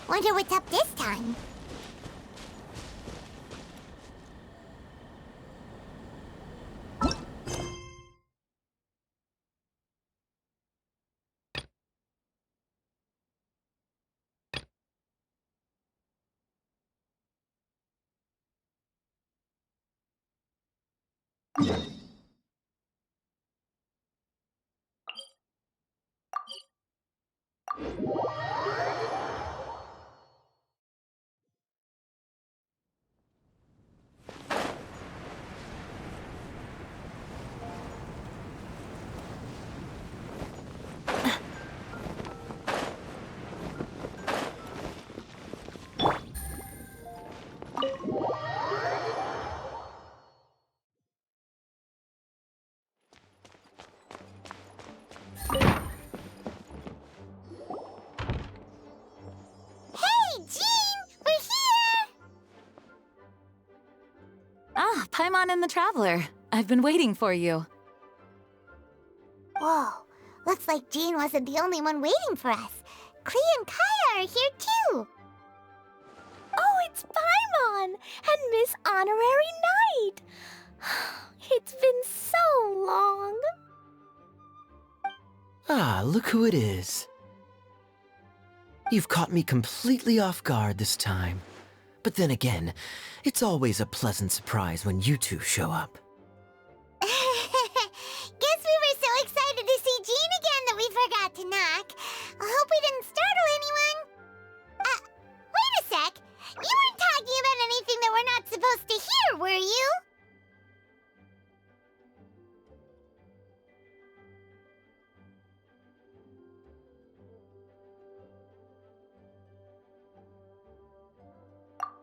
Wonder what's up this time. Ah, Paimon and the Traveler. I've been waiting for you. Whoa, looks like Jean wasn't the only one waiting for us. Klee and Kaeya are here too. Oh, it's Paimon and Miss Honorary Knight. It's been so long. Ah, look who it is. You've caught me completely off guard this time. But then again, it's always a pleasant surprise when you two show up. Guess we were so excited to see Jean again that we forgot to knock. I hope we didn't startle anyone. Wait a sec. You weren't talking about anything that we're not supposed to hear, were you?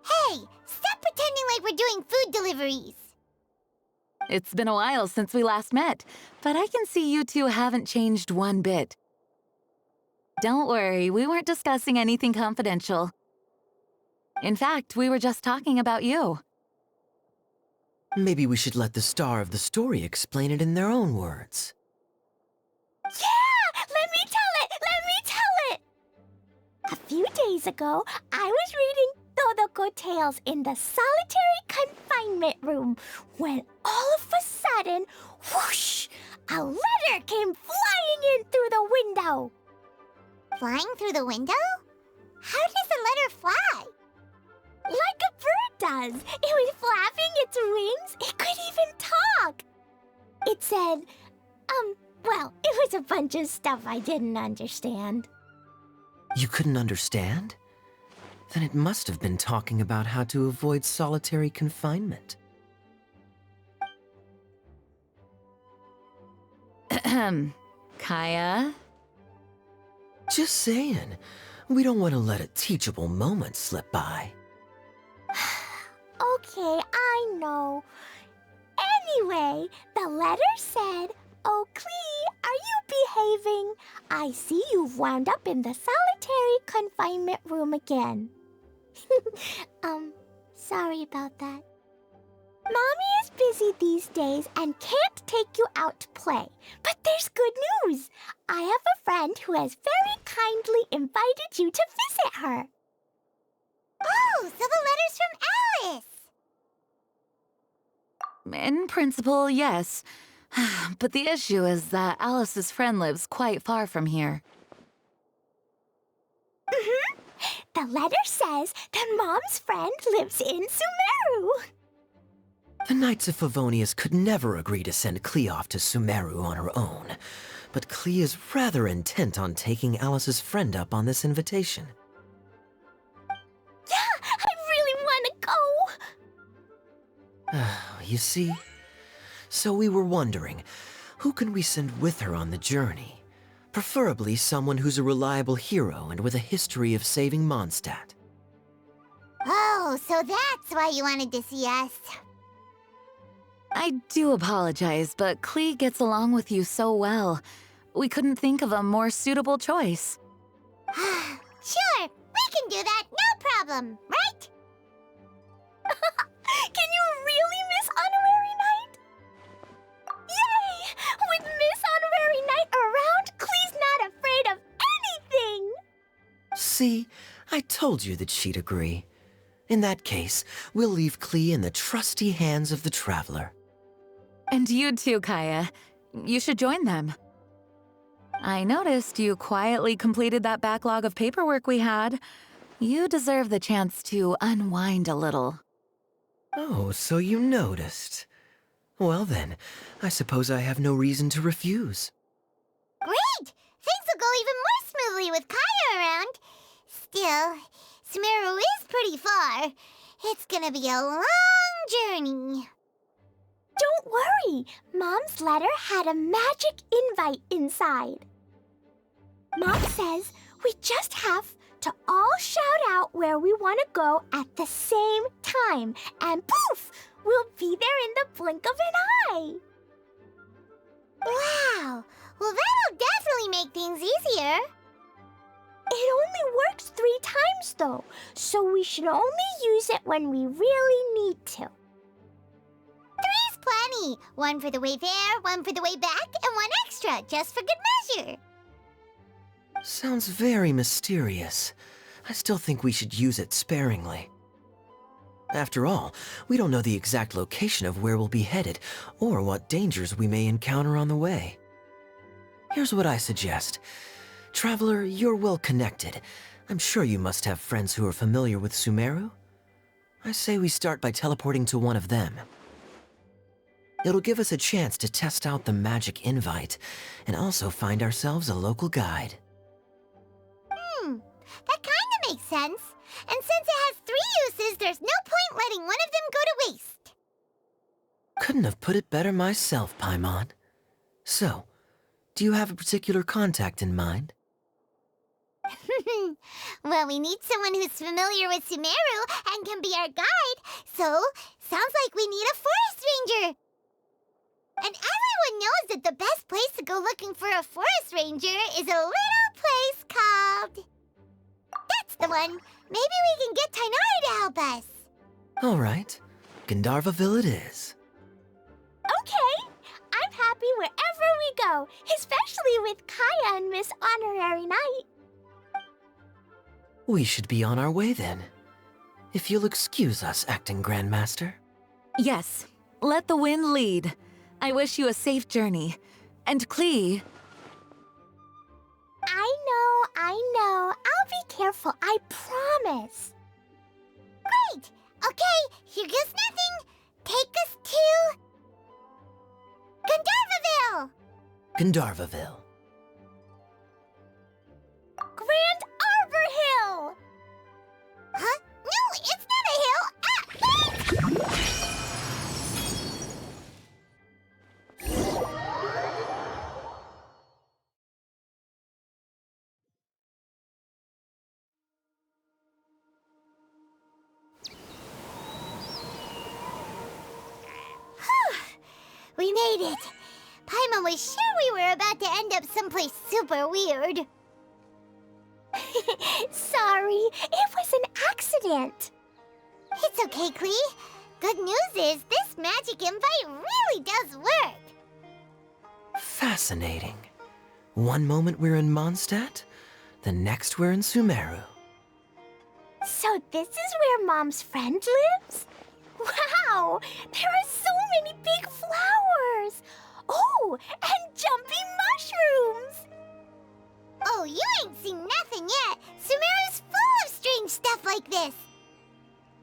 Hey, stop pretending like we're doing food deliveries. It's been a while since we last met, but I can see you two haven't changed one bit. Don't worry, we weren't discussing anything confidential. In fact, we were just talking about you. Maybe we should let the star of the story explain it in their own words. Yeah! Let me tell it! Let me tell it! A few days ago, I was reading Todoko Tales in the solitary confinement room when all of a sudden, whoosh! A letter came flying in through the window. Flying through the window? How does a letter fly? Like a bird does. It was flapping its wings. It could even talk. It said, well, it was a bunch of stuff I didn't understand. You couldn't understand? Then it must have been talking about how to avoid solitary confinement. Kaeya? Just saying. We don't want to let a teachable moment slip by. Okay, I know. Anyway, the letter said, "Oh, Klee, are you behaving? I see you've wound up in the solitary confinement room again." Sorry about that. Mommy is busy these days and can't take you out to play. But there's good news. I have a friend who has very kindly invited you to visit her. Oh, so the letter's from Alice. In principle, yes. But the issue is that Alice's friend lives quite far from here. The letter says that Mom's friend lives in Sumeru. The Knights of Favonius could never agree to send Klee off to Sumeru on her own, but Klee is rather intent on taking Alice's friend up on this invitation. Yeah, I really want to go. You see? So we were wondering, who can we send with her on the journey? Preferably someone who's a reliable hero and with a history of saving Mondstadt. Oh, so that's why you wanted to see us. I do apologize, but Klee gets along with you so well. We couldn't think of a more suitable choice. Sure, we can do that, no problem, right? Can you really, Miss Honorary Knight? Yay! With Miss Honorary Knight around, Klee's not afraid of See, I told you that she'd agree. In that case, we'll leave Klee in the trusty hands of the Traveler. And you too, Kaeya. You should join them. I noticed you quietly completed that backlog of paperwork we had. You deserve the chance to unwind a little. Oh, so you noticed. Well then, I suppose I have no reason to refuse. Great! Things will go even more smoothly with Kaeya around. Still, Sumeru is pretty far. It's gonna be a long journey. Don't worry, Mom's letter had a magic invite inside. Mom says we just have to all shout out where we want to go at the same time, and poof, we'll be there in the blink of an eye. Wow! Well, that'll definitely make things easier. It only works 3 times, though, so we should only use it when we really need to. 3's plenty. 1 for the way there, 1 for the way back, and 1 extra, just for good measure. Sounds very mysterious. I still think we should use it sparingly. After all, we don't know the exact location of where we'll be headed, or what dangers we may encounter on the way. Here's what I suggest. Traveler, you're well connected. I'm sure you must have friends who are familiar with Sumeru. I say we start by teleporting to one of them. It'll give us a chance to test out the magic invite, and also find ourselves a local guide. That kinda makes sense. And since it has 3 uses, there's no point letting one of them go to waste. Couldn't have put it better myself, Paimon. So, do you have a particular contact in mind? Well, we need someone who's familiar with Sumeru and can be our guide, so sounds like we need a forest ranger. And everyone knows that the best place to go looking for a forest ranger is a little place called... That's the one. Maybe we can get Tainari to help us. All right. Gandharvaville it is. Okay, I'm happy wherever we go, especially with Kaeya and Miss Honorary Knight. We should be on our way then. If you'll excuse us, Acting Grandmaster. Yes, let the wind lead. I wish you a safe journey. And Klee... I know. I'll be careful, I promise. Great. Okay, here goes nothing. Take us to... Gandharvaville! Gandharvaville. Grand Arbor Hill! Huh? No, it's not a hill. We made it. Paimon was sure we were about to end up someplace super weird. Sorry, it was an accident. It's okay, Klee. Good news is this magic invite really does work. Fascinating. One moment we're in Mondstadt, the next we're in Sumeru. So this is where Mom's friend lives? Wow, there are so many big flowers. Oh, and jumping mushrooms. Oh, you ain't seen nothing yet. Sumeru's full of strange stuff like this.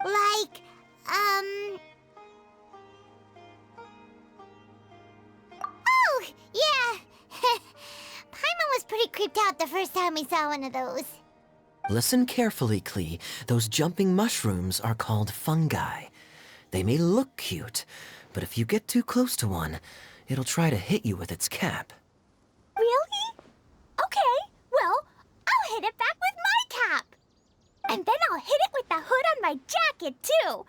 Like, Oh, yeah. Paimon was pretty creeped out the first time we saw one of those. Listen carefully, Klee. Those jumping mushrooms are called fungi. They may look cute, but if you get too close to one, it'll try to hit you with its cap. Really? Okay, well, I'll hit it back with my cap. And then I'll hit it with the hood on my jacket, too.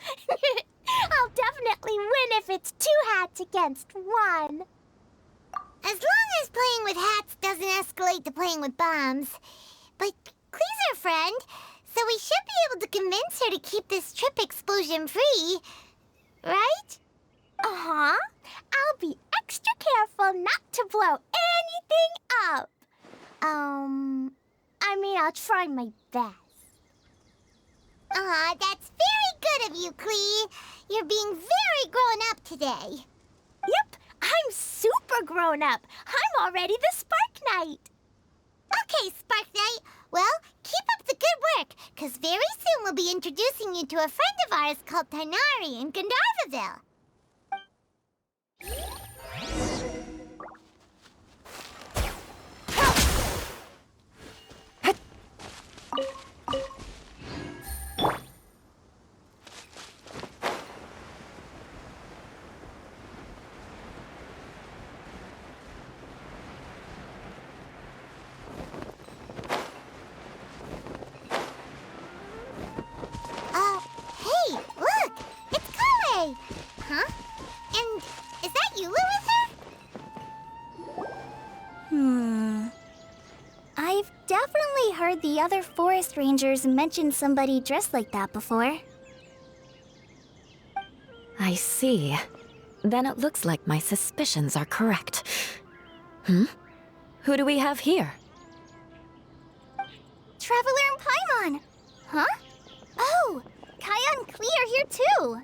I'll definitely win if it's 2 hats against 1. As long as playing with hats doesn't escalate to playing with bombs. But Klee's our friend, so we should be able to convince her to keep this trip explosion-free. Right? Uh-huh. I'll be extra careful not to blow anything up. I mean, I'll try my best. Aw, that's very good of you, Klee. You're being very grown up today. Yep, I'm super grown up. I'm already the Spark Knight. Okay, Spark Knight. Well, keep up the good work, because very soon we'll be introducing you to a friend of ours called Tighnari in Gandharvaville. Hey, look! It's Collei! Huh? And is that Eula with her? I've definitely heard the other forest rangers mention somebody dressed like that before. I see. Then it looks like my suspicions are correct. Hmm? Who do we have here? Traveler and Paimon! Huh? Oh! Kaeya and Klee are here too!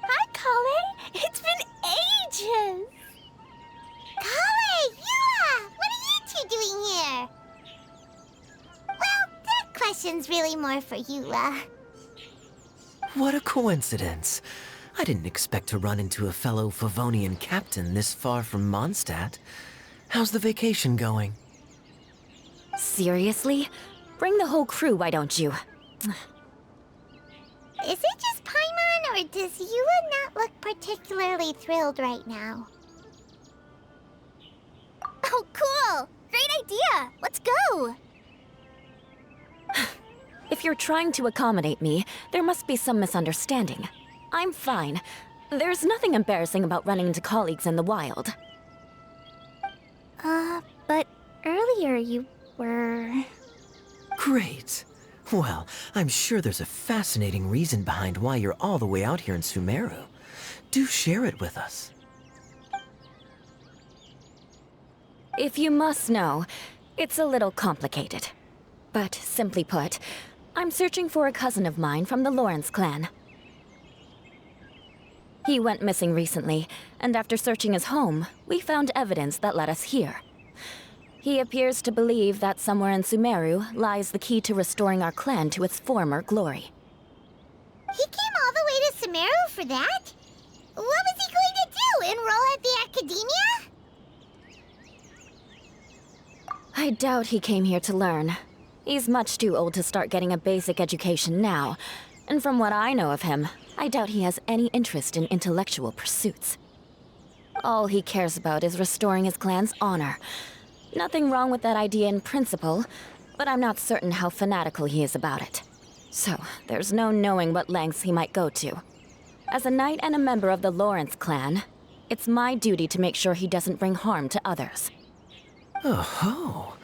Hi, Collei! It's been ages! Collei! Eula! What are you two doing here? Well, that question's really more for Eula. What a coincidence. I didn't expect to run into a fellow Favonian captain this far from Mondstadt. How's the vacation going? Seriously? Bring the whole crew, why don't you? Is it just Paimon, or does Eula not look particularly thrilled right now? Oh, cool! Great idea! Let's go! If you're trying to accommodate me, there must be some misunderstanding. I'm fine. There's nothing embarrassing about running into colleagues in the wild. But earlier you were... Great. Well, I'm sure there's a fascinating reason behind why you're all the way out here in Sumeru. Do share it with us. If you must know, it's a little complicated. But simply put, I'm searching for a cousin of mine from the Lawrence clan. He went missing recently, and after searching his home, we found evidence that led us here. He appears to believe that somewhere in Sumeru lies the key to restoring our clan to its former glory. He came all the way to Sumeru for that? What was he going to do, enroll at the academia? I doubt he came here to learn. He's much too old to start getting a basic education now, and from what I know of him, I doubt he has any interest in intellectual pursuits. All he cares about is restoring his clan's honor. Nothing wrong with that idea in principle, but I'm not certain how fanatical he is about it. So, there's no knowing what lengths he might go to. As a knight and a member of the Lawrence clan, it's my duty to make sure he doesn't bring harm to others. Oh-ho.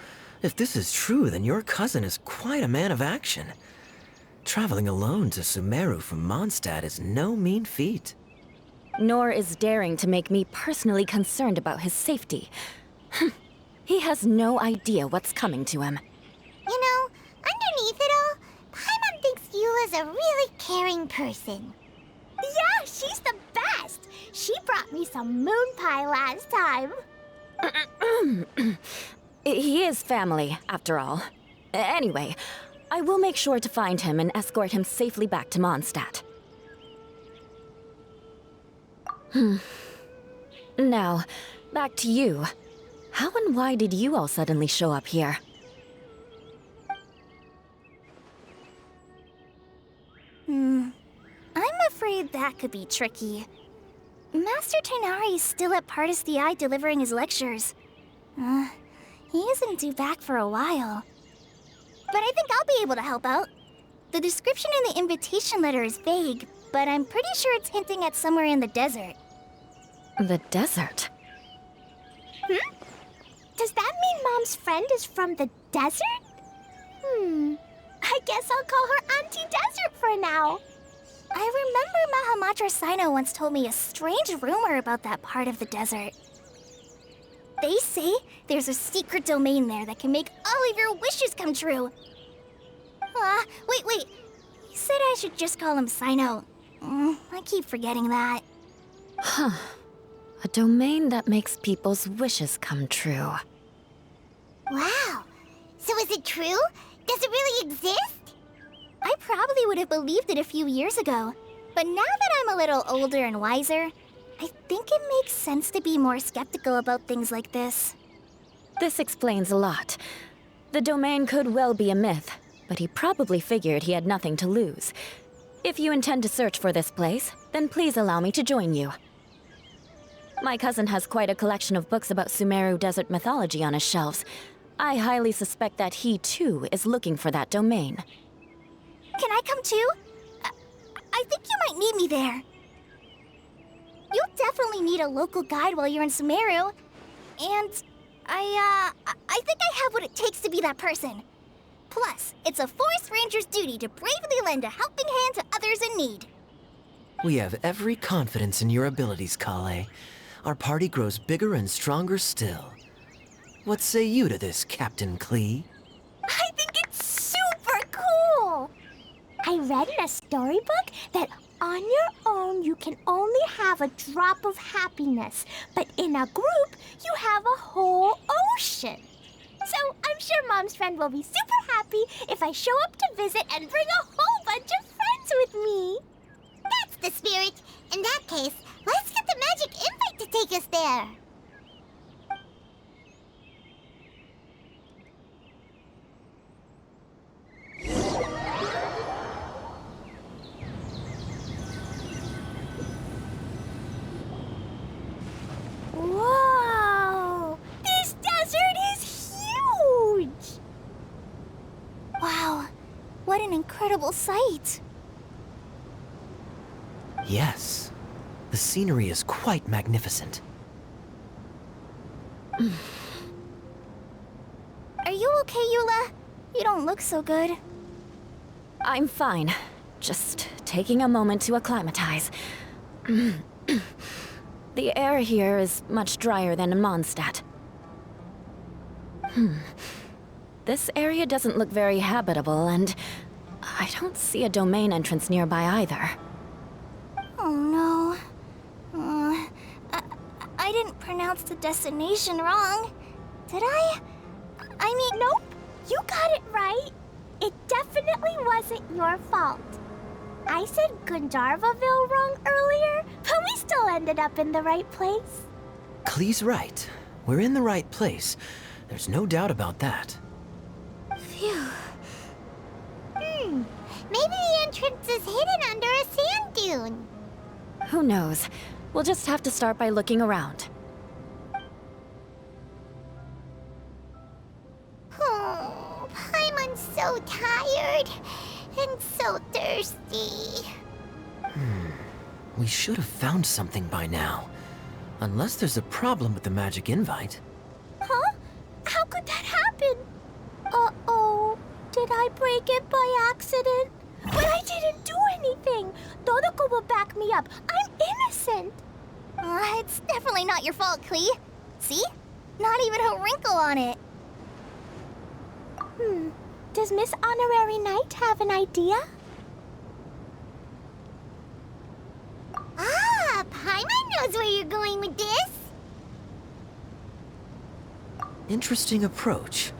If this is true, then your cousin is quite a man of action. Traveling alone to Sumeru from Mondstadt is no mean feat. Nor is daring to make me personally concerned about his safety. He has no idea what's coming to him. You know, underneath it all, Paimon thinks Eula's a really caring person. Yeah, she's the best! She brought me some moon pie last time. He is family, after all. Anyway, I will make sure to find him and escort him safely back to Mondstadt. Now, back to you. How and why did you all suddenly show up here? I'm afraid that could be tricky. Master Tighnari's still at Pardis Eye delivering his lectures. He isn't due back for a while. But I think I'll be able to help out. The description in the invitation letter is vague, but I'm pretty sure it's hinting at somewhere in the desert. The desert? Does that mean Mom's friend is from the desert? I guess I'll call her Auntie Desert for now. I remember Mahamatra Sino once told me a strange rumor about that part of the desert. They say there's a secret domain there that can make all of your wishes come true. Wait. He said I should just call him Sino. I keep forgetting that. Huh. A domain that makes people's wishes come true. Wow. So is it true? Does it really exist? I probably would have believed it a few years ago. But now that I'm a little older and wiser, I think it makes sense to be more skeptical about things like this. This explains a lot. The domain could well be a myth, but he probably figured he had nothing to lose. If you intend to search for this place, then please allow me to join you. My cousin has quite a collection of books about Sumeru desert mythology on his shelves. I highly suspect that he, too, is looking for that domain. Can I come too? I think you might need me there. You'll definitely need a local guide while you're in Sumeru. And I think I have what it takes to be that person. Plus, it's a forest ranger's duty to bravely lend a helping hand to others in need. We have every confidence in your abilities, Collei. Our party grows bigger and stronger still. What say you to this, Captain Klee? I think it's super cool! I read in a storybook that on your own you can only have a drop of happiness, but in a group you have a whole ocean. So I'm sure Mom's friend will be super happy if I show up to visit and bring a whole bunch of friends with me. That's the spirit. In that case, let's get the magic invite to take us there. Whoa! This desert is huge! Wow, what an incredible sight. Yes. The scenery is quite magnificent. Are you okay, Eula? You don't look so good. I'm fine. Just taking a moment to acclimatize. The air here is much drier than in Mondstadt. This area doesn't look very habitable, and I don't see a domain entrance nearby either. Oh no. I didn't pronounce the destination wrong, did I? I mean, nope. You got it right. It definitely wasn't your fault. I said Gandharvaville wrong earlier, but we still ended up in the right place. Klee's right. We're in the right place. There's no doubt about that. Phew. Maybe the entrance is hidden under a sand dune. Who knows? We'll just have to start by looking around. Oh, Paimon's so tired and so thirsty. We should have found something by now. Unless there's a problem with the magic invite. Huh? How could that happen? Uh-oh. Did I break it by accident? But I didn't do anything. Todoko will back me up. I'm innocent. It's definitely not your fault, Klee. See? Not even a wrinkle on it. Does Miss Honorary Knight have an idea? Ah, Paimon knows where you're going with this. Interesting approach.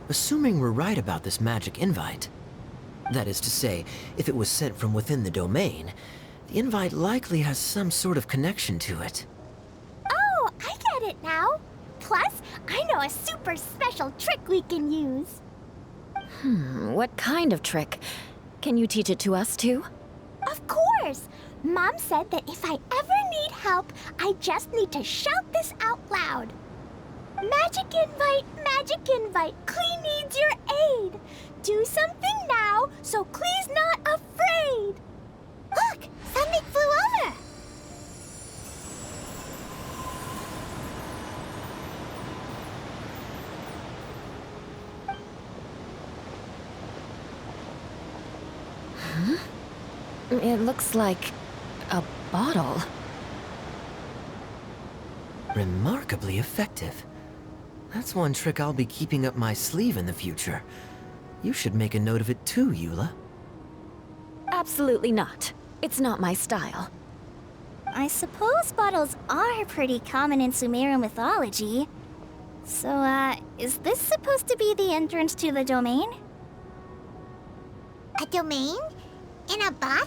Assuming we're right about this magic invite. That is to say, if it was sent from within the domain, the invite likely has some sort of connection to it. Oh, I get it now. Plus, I know a super special trick we can use. What kind of trick? Can you teach it to us too? Of course! Mom said that if I ever need help, I just need to shout this out loud. Magic invite, Klee needs your aid. Do something now so Klee's not afraid. Look, something flew over. It looks like a bottle. Remarkably effective. That's one trick I'll be keeping up my sleeve in the future. You should make a note of it too, Eula. Absolutely not. It's not my style. I suppose bottles are pretty common in Sumerian mythology. So, is this supposed to be the entrance to the domain? A domain? In a bottle?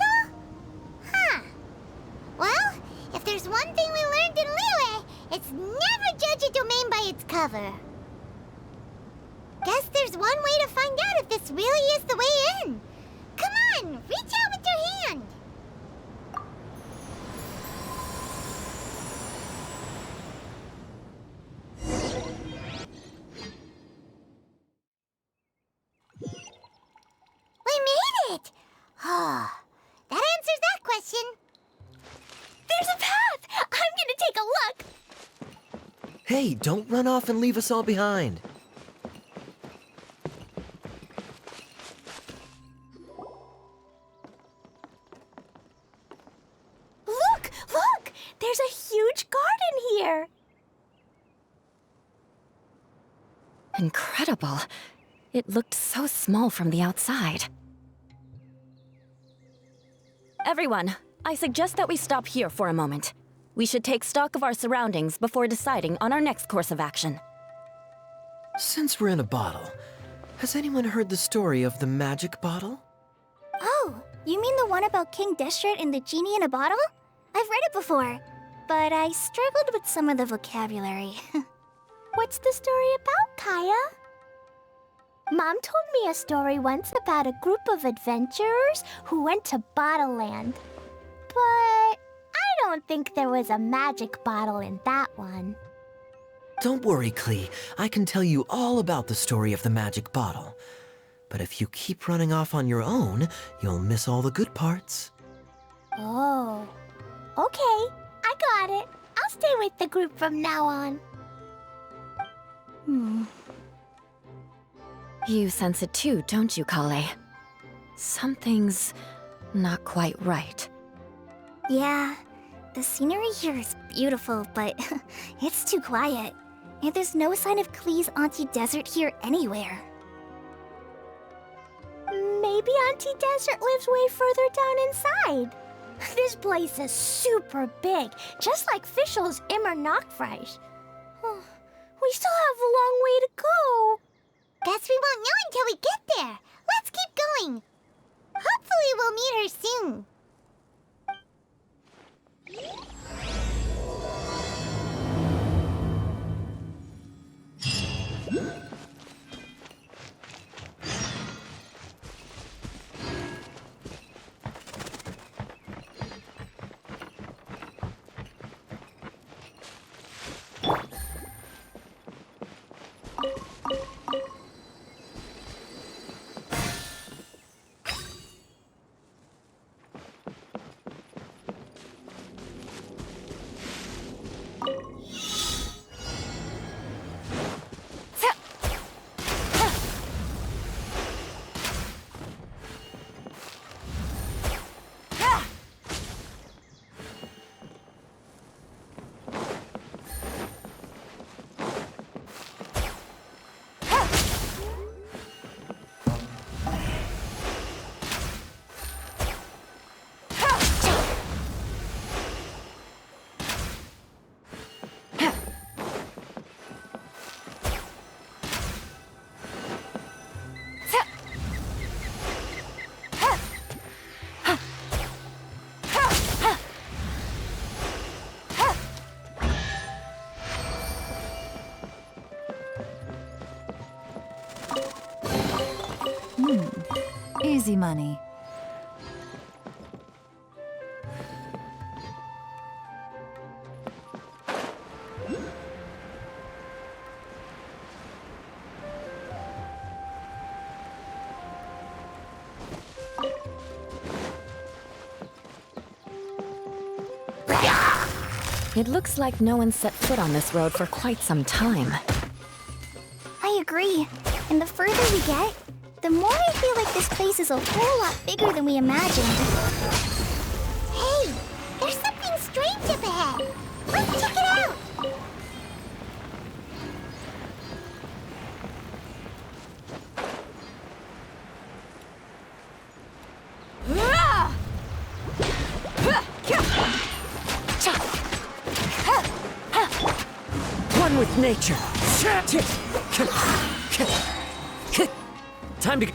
Huh. Well, if there's one thing we learned in Liyue, it's never judge a domain by its cover. Guess there's one way to find out if this really is the way in. Come on, reach out with your hand. We made it! Oh, that answers that question. There's a path! I'm gonna take a look! Hey, don't run off and leave us all behind. Look! There's a huge garden here! Incredible. It looked so small from the outside. Everyone, I suggest that we stop here for a moment. We should take stock of our surroundings before deciding on our next course of action. Since we're in a bottle, has anyone heard the story of the magic bottle? Oh, you mean the one about King Deshret and the genie in a bottle? I've read it before, but I struggled with some of the vocabulary. What's the story about, Kaeya? Mom told me a story once about a group of adventurers who went to Bottle Land. But I don't think there was a magic bottle in that one. Don't worry, Klee. I can tell you all about the story of the magic bottle. But if you keep running off on your own, you'll miss all the good parts. Oh, okay. I got it. I'll stay with the group from now on. You sense it too, don't you, Collei? Something's not quite right. Yeah, the scenery here is beautiful, but it's too quiet. And there's no sign of Klee's Auntie Desert here anywhere. Maybe Auntie Desert lives way further down inside. This place is super big, just like Fischl's Immer Nachtreich. We still have a long way to go. Guess we won't know until we get there. Let's keep going. Hopefully we'll meet her soon. Easy money. It looks like no one set foot on this road for quite some time. I agree. And the further we get, the more I feel like this place is a whole lot bigger than we imagined. Hey, there's something strange up ahead. Let's check it out. with nature. Time to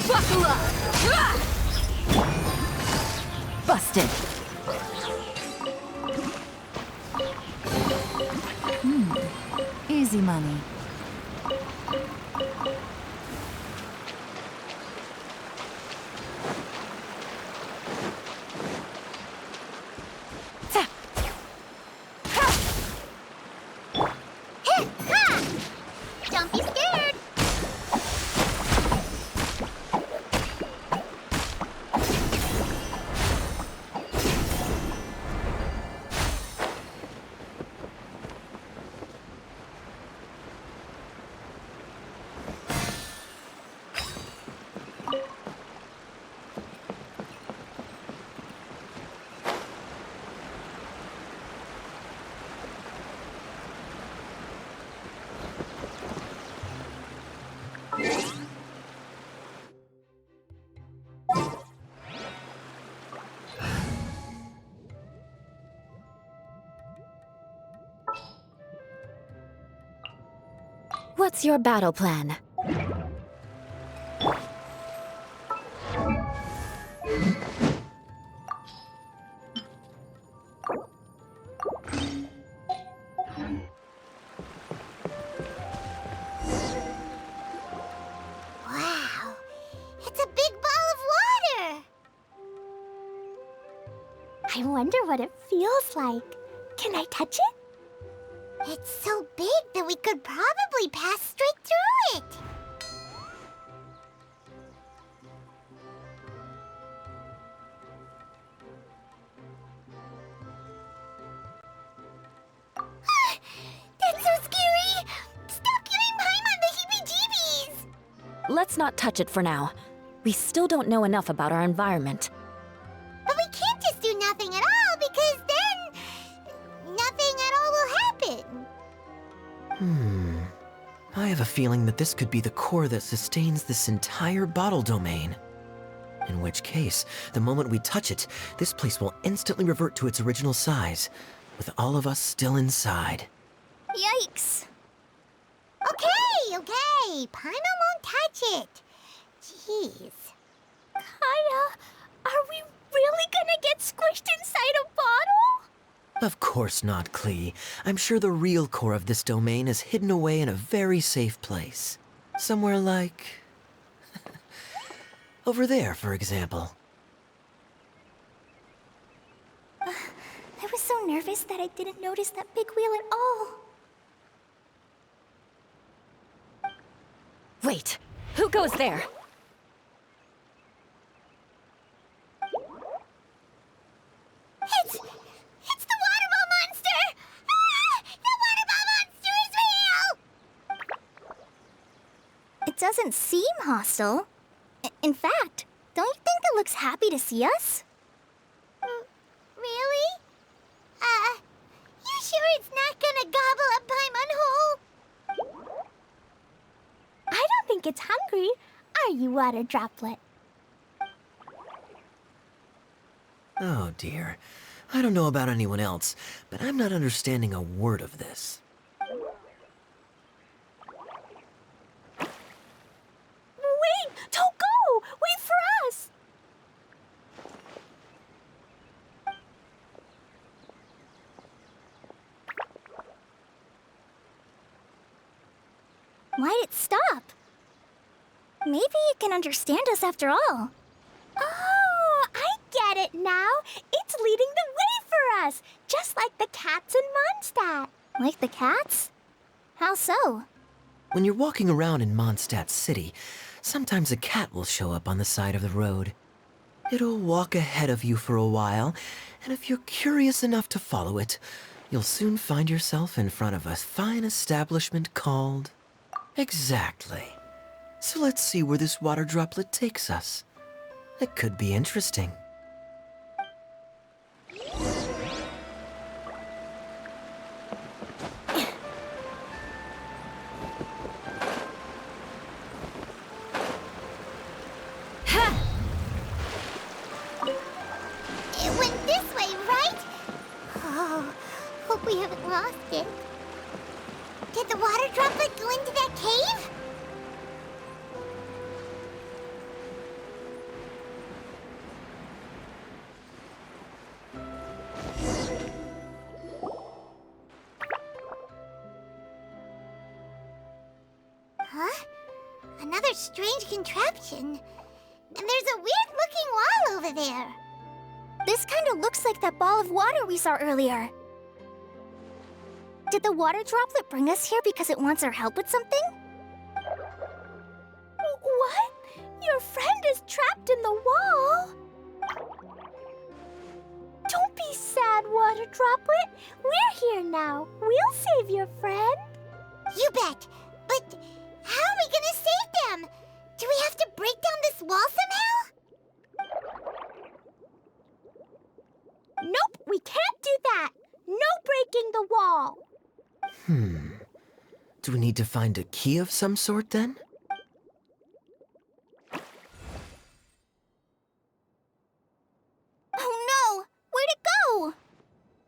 Buckle up! Busted. Easy money. Don't be scared. What's your battle plan? Wow, it's a big ball of water. I wonder what it feels like. Can I touch it? It's so big that we could probably pass straight through it. That's so scary! Stop giving Paimon the heebie-jeebies! Let's not touch it for now. We still don't know enough about our environment. But we can't just do nothing at all, because then nothing at all will happen. I have a feeling that this could be the core that sustains this entire bottle domain. In which case, the moment we touch it, this place will instantly revert to its original size, with all of us still inside. Yikes! Okay. Paimon won't touch it. Jeez. Kaeya, are we really gonna get squished inside a bottle? Of course not, Klee. I'm sure the real core of this domain is hidden away in a very safe place. Somewhere like... over there, for example. I was so nervous that I didn't notice that big wheel at all. Wait, who goes there? It's the waterball monster! Ah! The waterball monster is real! It doesn't seem hostile. In fact, don't you think it looks happy to see us? Really? You sure it's not gonna gobble up Paimon whole? I don't think it's hungry. Are you, water droplet? Oh dear. I don't know about anyone else, but I'm not understanding a word of this. Wait! Don't go! Wait for us! Why'd it stop? Maybe it can understand us after all. Oh, I get it now. It's leading the way for us, just like the cats in Mondstadt. Like the cats? How so? When you're walking around in Mondstadt City, sometimes a cat will show up on the side of the road. It'll walk ahead of you for a while, and if you're curious enough to follow it, you'll soon find yourself in front of a fine establishment called... Exactly. So let's see where this water droplet takes us. It could be interesting. It went this way, right? Oh, hope we haven't lost lost it. Did the water droplet go into that cave? Huh? Another strange contraption. And there's a weird-looking wall over there. This kind of looks like that ball of water we saw earlier. Did the water droplet bring us here because it wants our help with something? What? Your friend is trapped in the wall? Don't be sad, water droplet. We're here now. We'll save your friend. You bet. But how are we gonna save them? Do we have to break down this wall somehow? Nope, we can't do that. No breaking the wall. Do we need to find a key of some sort then? Oh no! Where'd it go?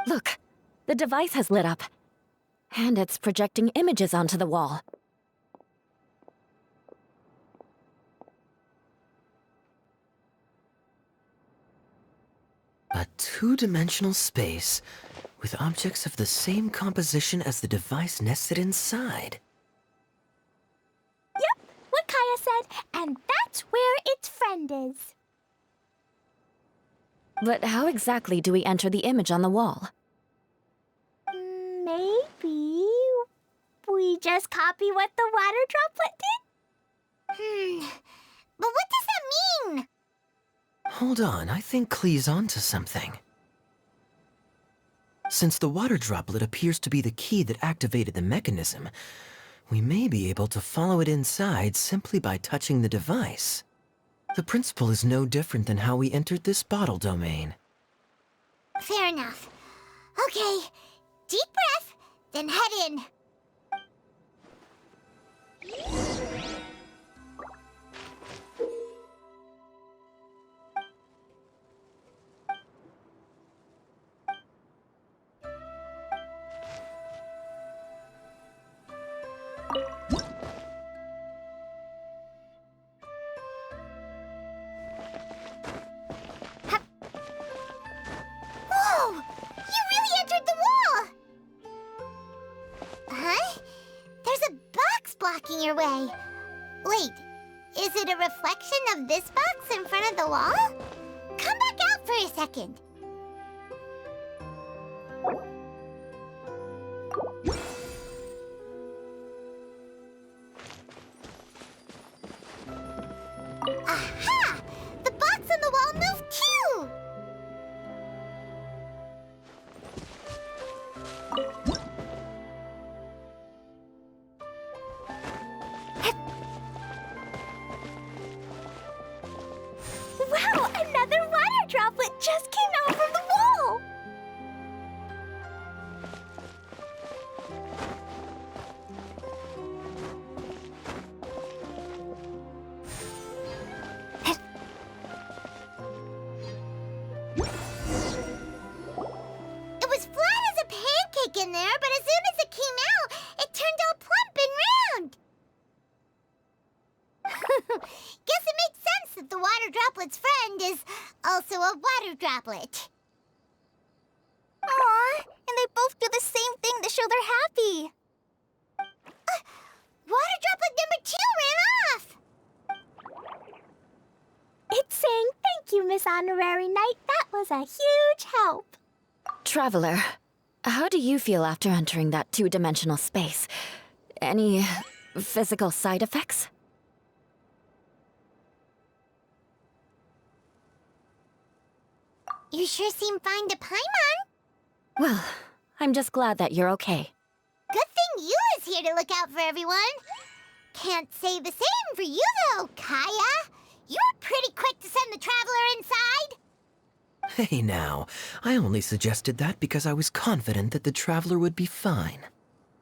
Look, the device has lit up. And it's projecting images onto the wall. A two-dimensional space with objects of the same composition as the device nested inside. Yep, what Kaeya said, and that's where its friend is. But how exactly do we enter the image on the wall? Maybe we just copy what the water droplet did? But what does that mean? Hold on, I think Klee's onto something. Since the water droplet appears to be the key that activated the mechanism, we may be able to follow it inside simply by touching the device. The principle is no different than how we entered this bottle domain. Fair enough. Okay, deep breath, then head in. Whoa! You really entered the wall! Huh? There's a box blocking your way. Wait, is it a reflection of this box in front of the wall? Come back out for a second. Aha! The box on the wall moved too! Wow, another water droplet just came out from the wall! It was flat as a pancake in there, but as soon as it came out, it turned all plump and round. Guess it makes sense that the water droplet's friend is also a water droplet. Aw, and they both do the same thing to show they're happy. Water droplet number 2 ran off. It's saying thank you, Miss Honorary Knight. That was a huge help. Traveler, how do you feel after entering that two-dimensional space? Any physical side effects? You sure seem fine to Paimon. Well, I'm just glad that you're okay. Good thing Eula's here to look out for everyone. Can't say the same for you, though, Kaeya. You were pretty quick to send the traveler inside. Hey now, I only suggested that because I was confident that the traveler would be fine.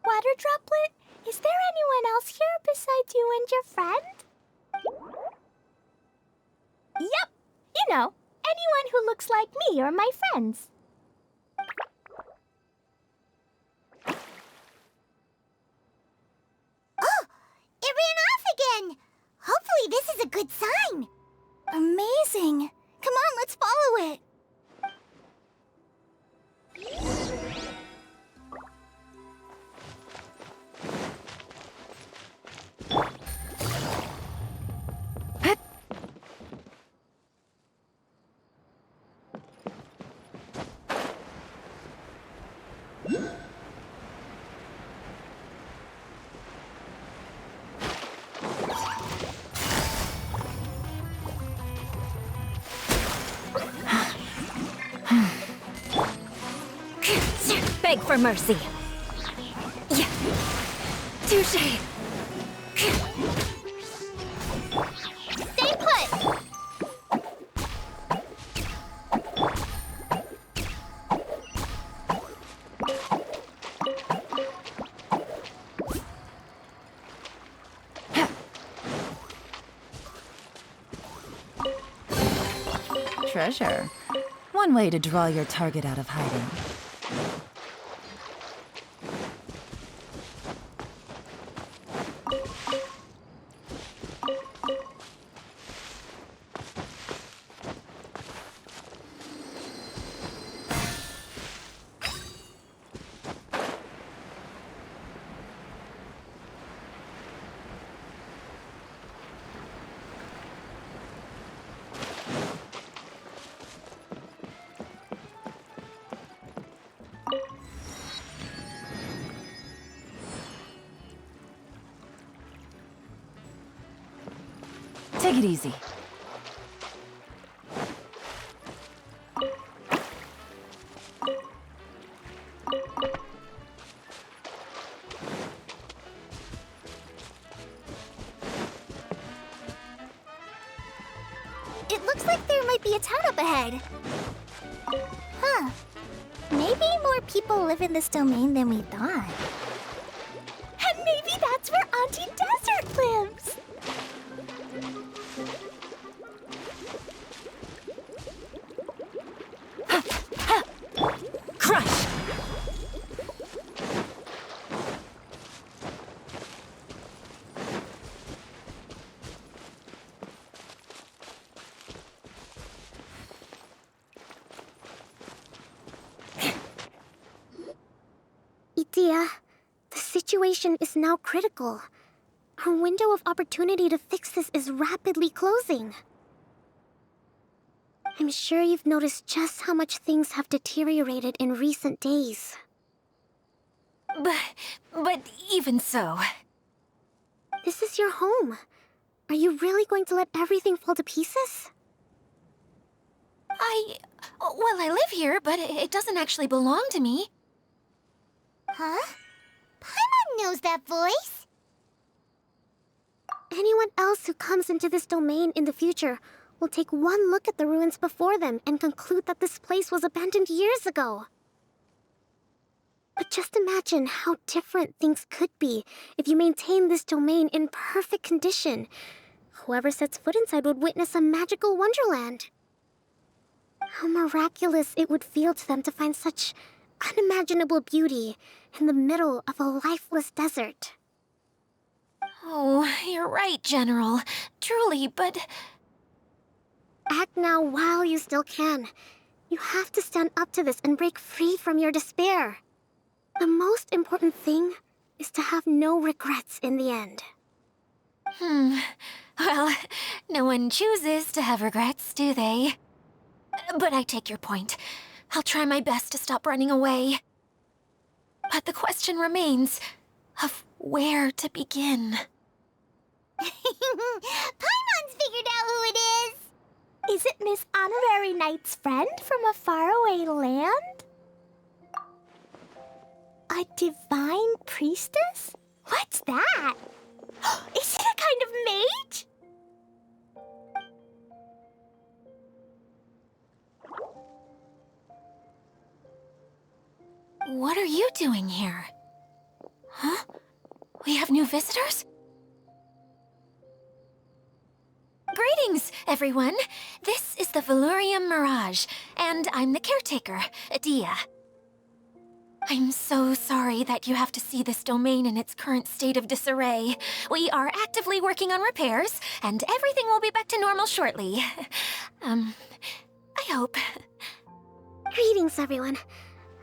Water droplet, is there anyone else here besides you and your friend? Yep, you know, anyone who looks like me or my friends. amazing! Come on, let's follow it! Beg for mercy. Yeah. Touché. Stay put. Treasure. One way to draw your target out of hiding. Take it easy. It looks like there might be a town up ahead. Huh. Maybe more people live in this domain than we thought. And maybe that's where Auntie Desert lives! Crush! Idyia, the situation is now critical. Our window of opportunity to fix this is rapidly closing. I'm sure you've noticed just how much things have deteriorated in recent days. But even so... This is your home. Are you really going to let everything fall to pieces? Well, I live here, but it doesn't actually belong to me. Huh? Paimon knows that voice. Anyone else who comes into this domain in the future will take one look at the ruins before them and conclude that this place was abandoned years ago. But just imagine how different things could be if you maintain this domain in perfect condition. Whoever sets foot inside would witness a magical wonderland. How miraculous it would feel to them to find such unimaginable beauty in the middle of a lifeless desert. Oh, you're right, General. Truly, but... Act now while you still can. You have to stand up to this and break free from your despair. The most important thing is to have no regrets in the end. Well, no one chooses to have regrets, do they? But I take your point. I'll try my best to stop running away. But the question remains of where to begin. Paimon's figured out who it is. Is it Miss Honorary Knight's friend from a faraway land? A divine priestess? What's that? Is it a kind of mage? What are you doing here? Huh? We have new visitors? Greetings, everyone! This is the Valurium Mirage, and I'm the caretaker, Idyia. I'm so sorry that you have to see this domain in its current state of disarray. We are actively working on repairs, and everything will be back to normal shortly. I hope. Greetings, everyone.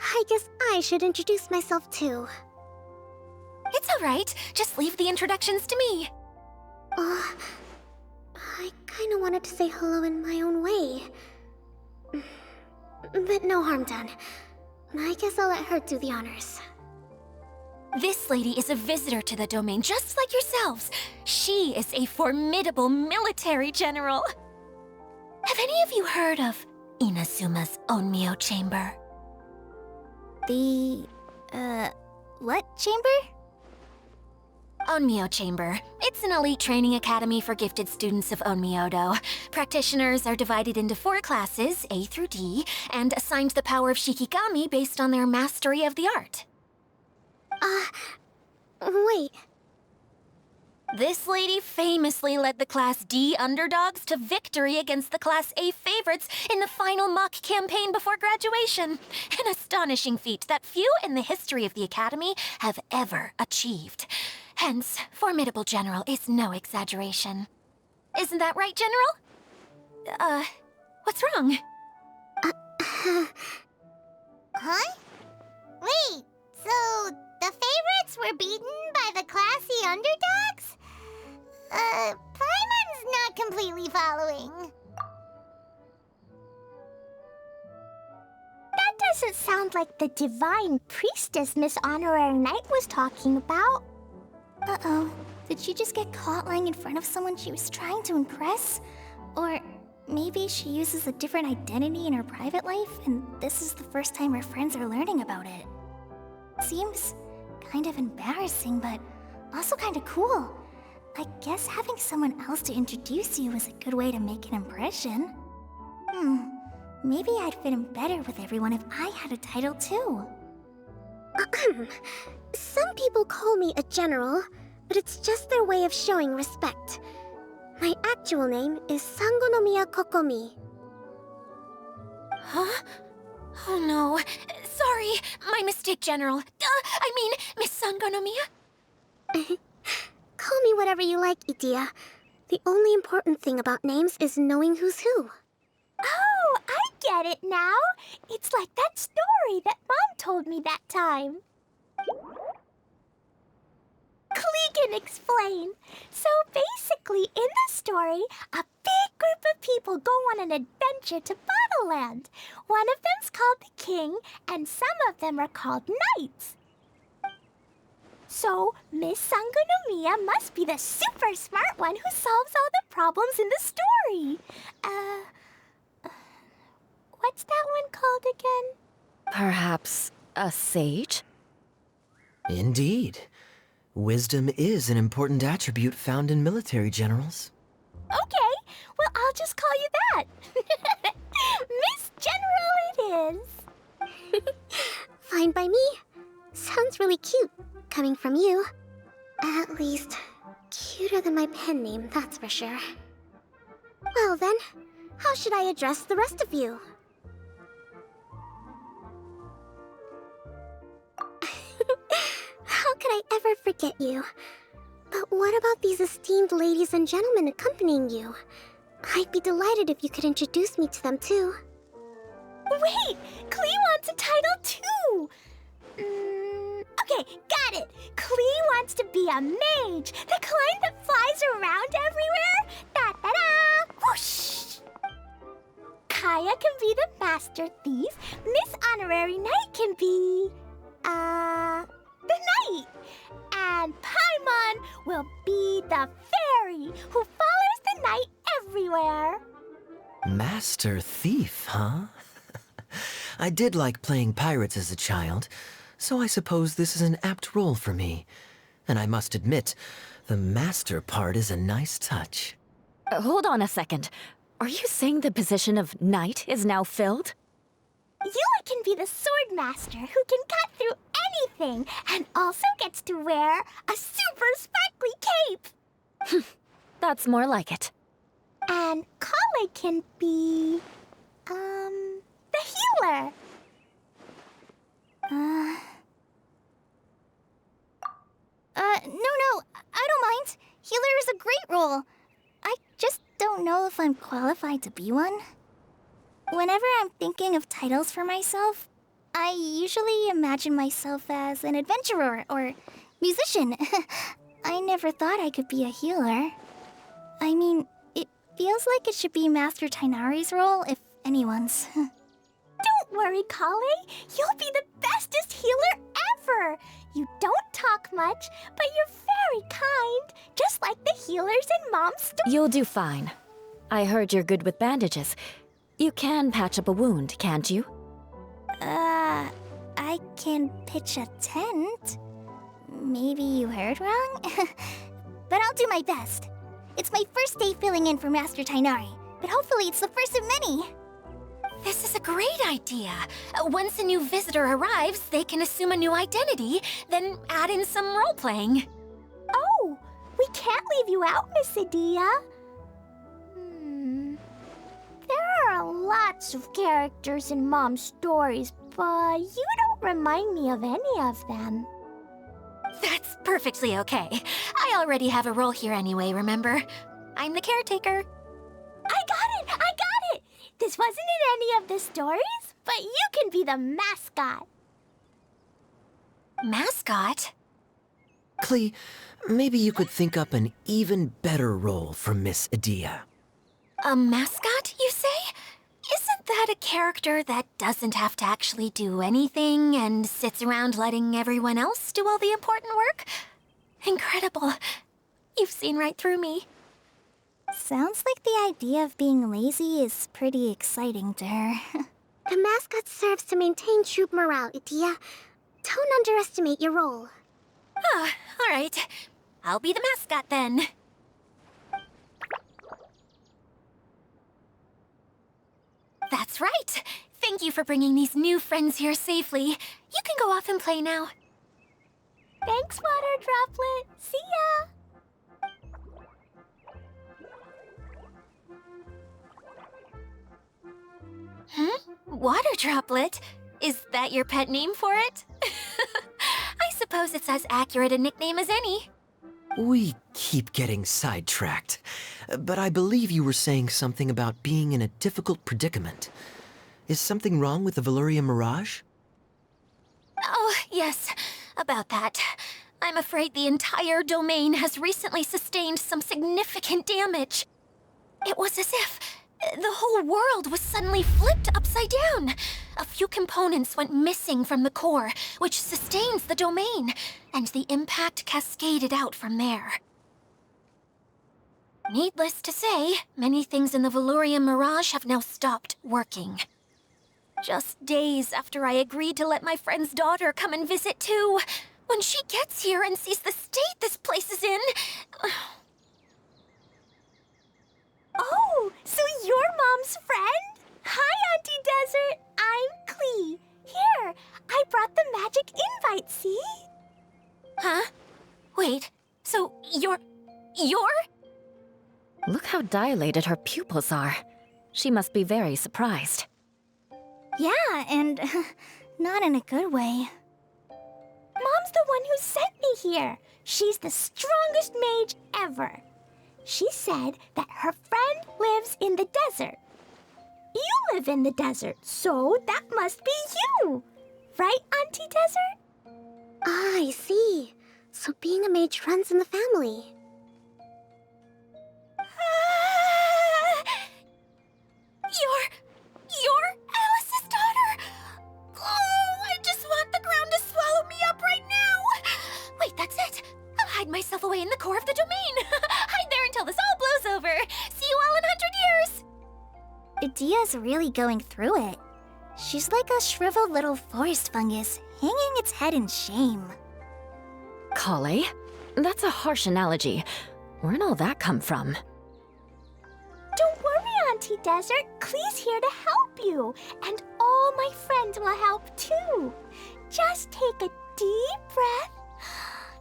I guess I should introduce myself too. It's all right. Just leave the introductions to me. I kinda wanted to say hello in my own way. But no harm done. I guess I'll let her do the honors. This lady is a visitor to the domain, just like yourselves. She is a formidable military general. Have any of you heard of Inazuma's Onmyo Chamber? The... what chamber? Onmyo Chamber. It's an elite training academy for gifted students of Onmyodo. Practitioners are divided into 4 classes, A through D, and assigned the power of Shikigami based on their mastery of the art. Wait. This lady famously led the Class D underdogs to victory against the Class A favorites in the final mock campaign before graduation. An astonishing feat that few in the history of the Academy have ever achieved. Hence, formidable general is no exaggeration. Isn't that right, General? What's wrong? Huh? Wait, so the favorites were beaten by the classy underdogs? Paimon's not completely following. That doesn't sound like the divine priestess Miss Honorary Knight was talking about. Uh-oh. Did she just get caught lying in front of someone she was trying to impress? Or maybe she uses a different identity in her private life, and this is the first time her friends are learning about it. Seems kind of embarrassing, but also kind of cool. I guess having someone else to introduce you is a good way to make an impression. Maybe I'd fit in better with everyone if I had a title too. Some people call me a general, but it's just their way of showing respect. My actual name is Sangonomiya Kokomi. Huh? Oh no. Sorry, my mistake, General. I mean, Miss Sangonomiya? Call me whatever you like, Idyia. The only important thing about names is knowing who's who. Oh, I get it now. It's like that story that Mom told me that time. Klee can explain. So basically, in the story, a big group of people go on an adventure to Bottleland. One of them's called the King, and some of them are called Knights. So, Miss Sangonomiya must be the super smart one who solves all the problems in the story. What's that one called again? Perhaps a sage? Indeed. Wisdom is an important attribute found in military generals. Okay, well, I'll just call you that. Miss General it is. Fine by me. Sounds really cute, coming from you. At least, cuter than my pen name, that's for sure. Well then, how should I address the rest of you? How could I ever forget you? But what about these esteemed ladies and gentlemen accompanying you? I'd be delighted if you could introduce me to them too. Wait! Klee wants a title too! Okay, got it! Klee wants to be a mage! The kind that flies around everywhere! Da-da-da! Whoosh! Kaeya can be the master thief. Miss Honorary Knight can be... the knight! And Paimon will be the fairy who follows the knight everywhere. Master Thief, huh? I did like playing pirates as a child, so I suppose this is an apt role for me. And I must admit, the master part is a nice touch. Hold on a second. Are you saying the position of knight is now filled? Eula can be the sword master who can cut through anything and also gets to wear a super sparkly cape. That's more like it. And Collei can be... the healer. Healer is a great role. I just don't know if I'm qualified to be one. Whenever I'm thinking of titles for myself, I usually imagine myself as an adventurer or musician. I never thought I could be a healer. I mean, it feels like it should be Master Tighnari's role, if anyone's. Don't worry, Collei. You'll be the bestest healer ever. You don't talk much, but you're very kind, just like the healers in Mom's story. You'll do fine. I heard you're good with bandages. You can patch up a wound, can't you? I can pitch a tent? Maybe you heard wrong? But I'll do my best. It's my first day filling in for Master Tighnari, but hopefully it's the first of many. This is a great idea. Once a new visitor arrives, they can assume a new identity, then add in some role-playing. Oh, we can't leave you out, Miss Idyia. There are lots of characters in Mom's stories, but you don't remind me of any of them. That's perfectly okay. I already have a role here anyway, remember? I'm the caretaker. I got it! I got it! This wasn't in any of the stories, but you can be the mascot. Mascot? Klee, maybe you could think up an even better role for Miss Idyia. A mascot, you say? Isn't that a character that doesn't have to actually do anything and sits around letting everyone else do all the important work? Incredible. You've seen right through me. Sounds like the idea of being lazy is pretty exciting to her. The mascot serves to maintain troop morale, Idyia. Don't underestimate your role. Ah, all right. I'll be the mascot then. That's right. Thank you for bringing these new friends here safely. You can go off and play now. Thanks, Water Droplet. See ya! Water Droplet? Is that your pet name for it? I suppose it's as accurate a nickname as any. We keep getting sidetracked, but I believe you were saying something about being in a difficult predicament. Is something wrong with the Veluria Mirage? Oh, yes, about that. I'm afraid the entire domain has recently sustained some significant damage. It was as if the whole world was suddenly flipped upside down. A few components went missing from the core, which sustains the domain, and the impact cascaded out from there. Needless to say, many things in the Veluria Mirage have now stopped working. Just days after I agreed to let my friend's daughter come and visit too, when she gets here and sees the state this place is in... Oh, so you're Mom's friend? Hi, Auntie Desert. I'm Klee. Here, I brought the magic invite, see? Huh? Wait, so you're... Look how dilated her pupils are. She must be very surprised. Yeah, and not in a good way. Mom's the one who sent me here. She's the strongest mage ever. She said that her friend lives in the desert. You live in the desert, so that must be you. Right, Auntie Desert? Ah, I see. So being a mage runs in the family. You're Alice's daughter? Oh, I just want the ground to swallow me up right now. Wait, that's it. I'll hide myself away in the core of the domain. Hide there until this all blows over. See you all in 100 years. Idyia's really going through it. She's like a shriveled little forest fungus, hanging its head in shame. Collei? That's a harsh analogy. Where'd all that come from? Don't worry, Auntie Desert. Klee's here to help you. And all my friends will help too. Just take a deep breath.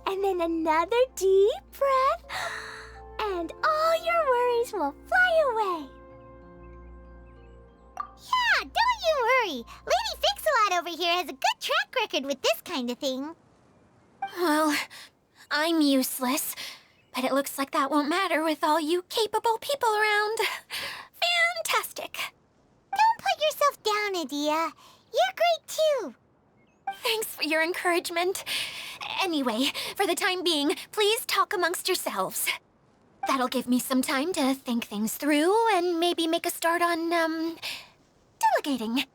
And then another deep breath. And all your worries will fly away. Yeah, don't you worry. Lady Fix-A-Lot over here has a good track record with this kind of thing. Well, I'm useless. But it looks like that won't matter with all you capable people around. Fantastic. Don't put yourself down, Idyia. You're great too. Thanks for your encouragement. Anyway, for the time being, please talk amongst yourselves. That'll give me some time to think things through and maybe make a start on, delegating.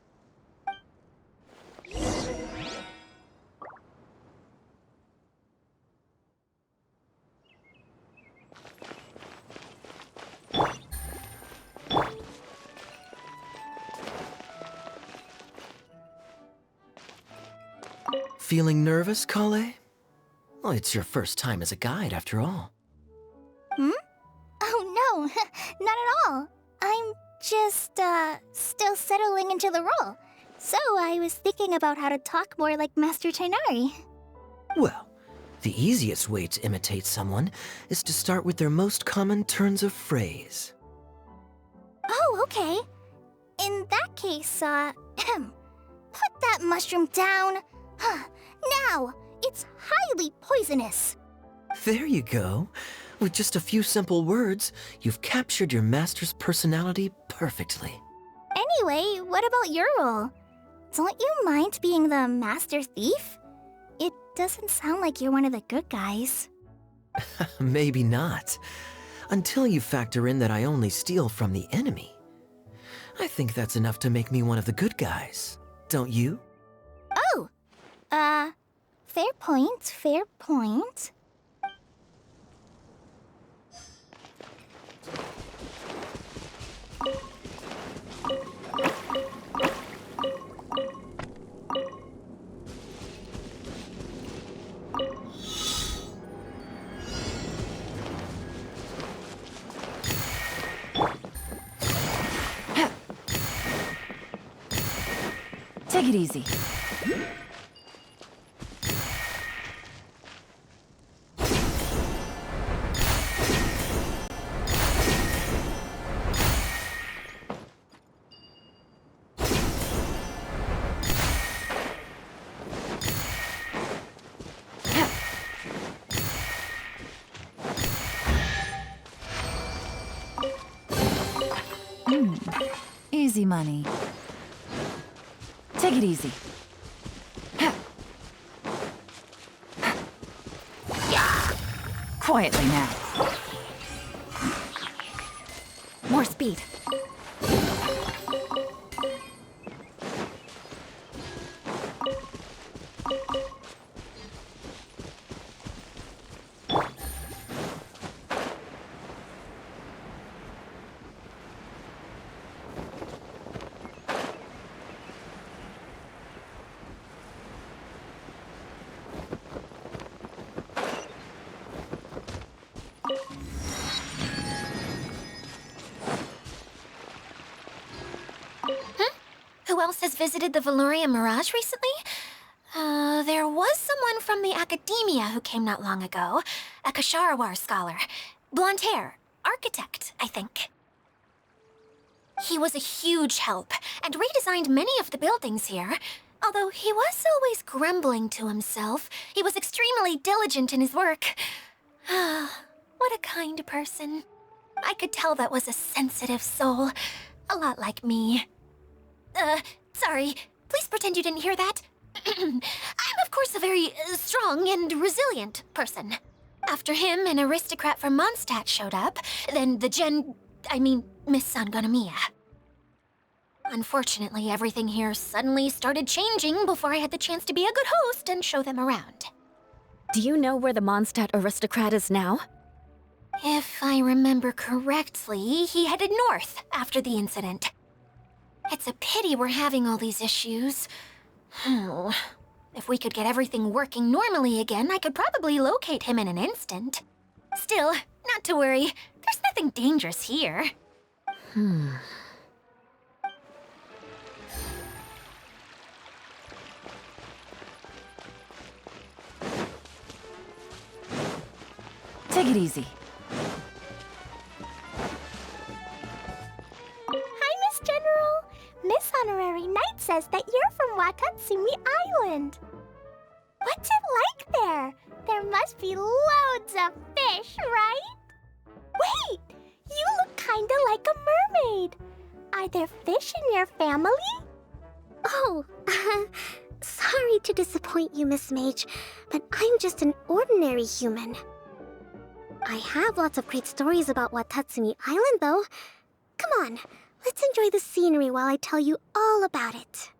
Feeling nervous, Collei? Well, it's your first time as a guide, after all. Oh no, not at all. I'm just, still settling into the role. So I was thinking about how to talk more like Master Tighnari. Well, the easiest way to imitate someone is to start with their most common turns of phrase. Oh, okay. In that case, put that mushroom down. Now, it's highly poisonous. There you go. With just a few simple words, you've captured your master's personality perfectly. Anyway, what about your role? Don't you mind being the master thief? It doesn't sound like you're one of the good guys. Maybe not. Until you factor in that I only steal from the enemy. I think that's enough to make me one of the good guys. Don't you? Oh! Fair point, fair point. Take it easy. Easy money. Take it easy. Quietly now. More speed. Who else has visited the Veloria Mirage recently? There was someone from the Academia who came not long ago. A Kasharawar scholar. Blonde hair. Architect, I think. He was a huge help, and redesigned many of the buildings here. Although he was always grumbling to himself, he was extremely diligent in his work. What a kind person. I could tell that was a sensitive soul. A lot like me. Sorry. Please pretend you didn't hear that. I'm, of course, a very strong and resilient person. After him, an aristocrat from Mondstadt showed up, then Miss Sangonomiya. Unfortunately, everything here suddenly started changing before I had the chance to be a good host and show them around. Do you know where the Mondstadt aristocrat is now? If I remember correctly, he headed north after the incident. It's a pity we're having all these issues. If we could get everything working normally again, I could probably locate him in an instant. Still, not to worry. There's nothing dangerous here. Take it easy. Hi, Miss General. Miss Honorary Knight says that you're from Watatsumi Island. What's it like there? There must must be loads of fish, right? Wait! You look kinda like a mermaid. Are there fish in your family? Oh, sorry to disappoint you, Miss Mage, but I'm just an ordinary human. I have lots of great stories about Watatsumi Island, though. Come on, let's enjoy the scenery while I tell you all about it.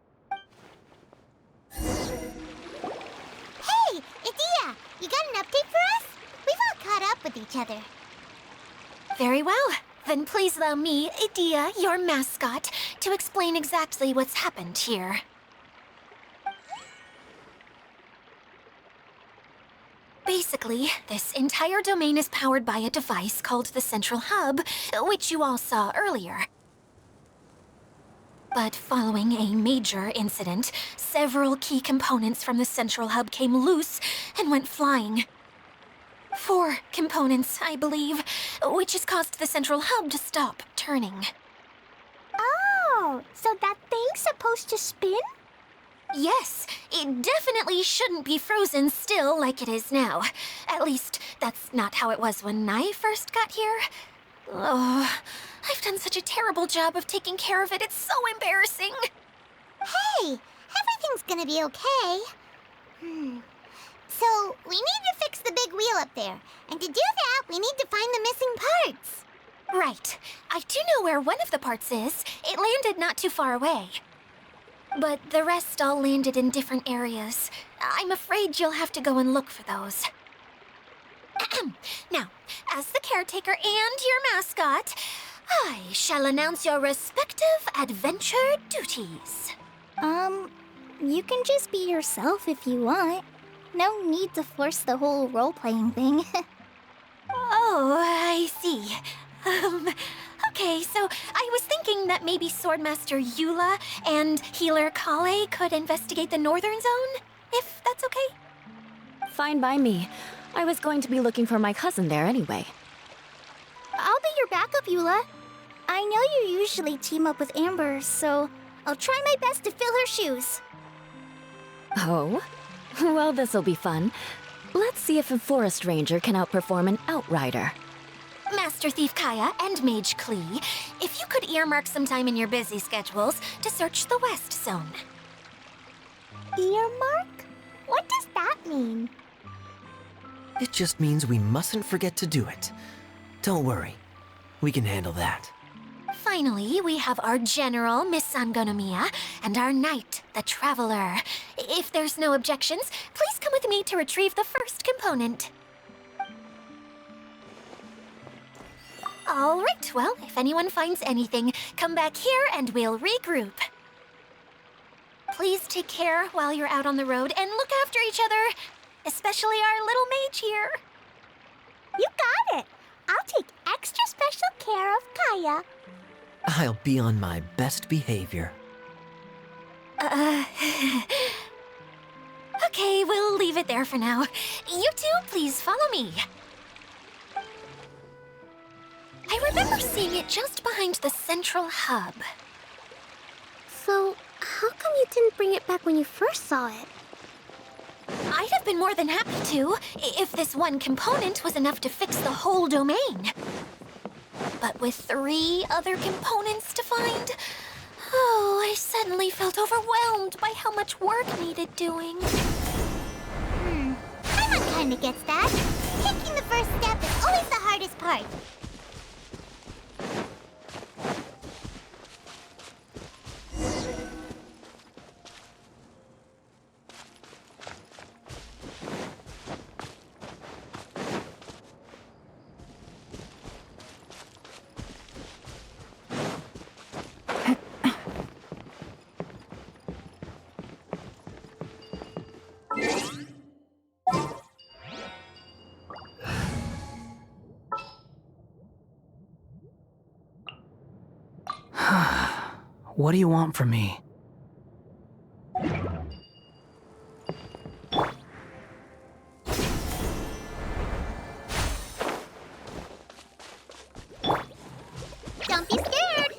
Hey, Idyia! You got an update for us? We've all caught up with each other. Very well. Then please allow me, Idyia, your mascot, to explain exactly what's happened here. Basically, this entire domain is powered by a device called the Central Hub, which you all saw earlier. But following a major incident, several key components from the Central Hub came loose and went flying. 4 components, I believe, which has caused the Central Hub to stop turning. Oh, so that thing's supposed to spin? Yes, it definitely shouldn't be frozen still like it is now. At least, that's not how it was when I first got here. Oh, I've done such a terrible job of taking care of it, it's so embarrassing. Hey, everything's gonna be okay. So, we need to fix the big wheel up there. And to do that, we need to find the missing parts. Right. I do know where one of the parts is. It landed not too far away. But the rest all landed in different areas. I'm afraid you'll have to go and look for those. Now, as the caretaker and your mascot, I shall announce your respective adventure duties. You can just be yourself if you want. No need to force the whole role-playing thing. Oh, I see. Okay, so I was thinking that maybe Swordmaster Eula and Healer Collei could investigate the Northern Zone, if that's okay? Fine by me. I was going to be looking for my cousin there anyway. I'll be your backup, Eula. I know you usually team up with Amber, so I'll try my best to fill her shoes. Oh? Well, this'll be fun. Let's see if a forest ranger can outperform an outrider. Master Thief Kaeya and Mage Klee, if you could earmark some time in your busy schedules to search the West Zone. Earmark? What does that mean? It just means we mustn't forget to do it. Don't worry. We can handle that. Finally, we have our General, Miss Sangonomiya, and our Knight, the Traveler. If there's no objections, please come with me to retrieve the first component. All right, well, if anyone finds anything, come back here and we'll regroup. Please take care while you're out on the road and look after each other, especially our little mage here. You got it! I'll take extra special care of Kaeya. I'll be on my best behavior. Okay, we'll leave it there for now. You two, please follow me. I remember seeing it just behind the Central Hub. So, how come you didn't bring it back when you first saw it? I'd have been more than happy to, if this one component was enough to fix the whole domain. But with 3 other components to find, oh, I suddenly felt overwhelmed by how much work needed doing. Paimon kinda gets that. Taking the first step is always the hardest part. What do you want from me? Don't be scared.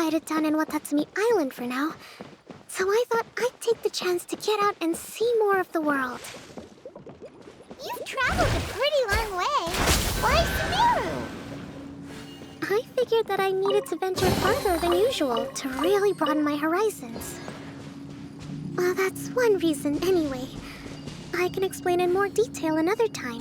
quieted down in Watatsumi Island for now, so I thought I'd take the chance to get out and see more of the world. You've traveled a pretty long way. Why Sumeru? I figured that I needed to venture farther than usual to really broaden my horizons. Well, that's one reason anyway. I can explain in more detail another time.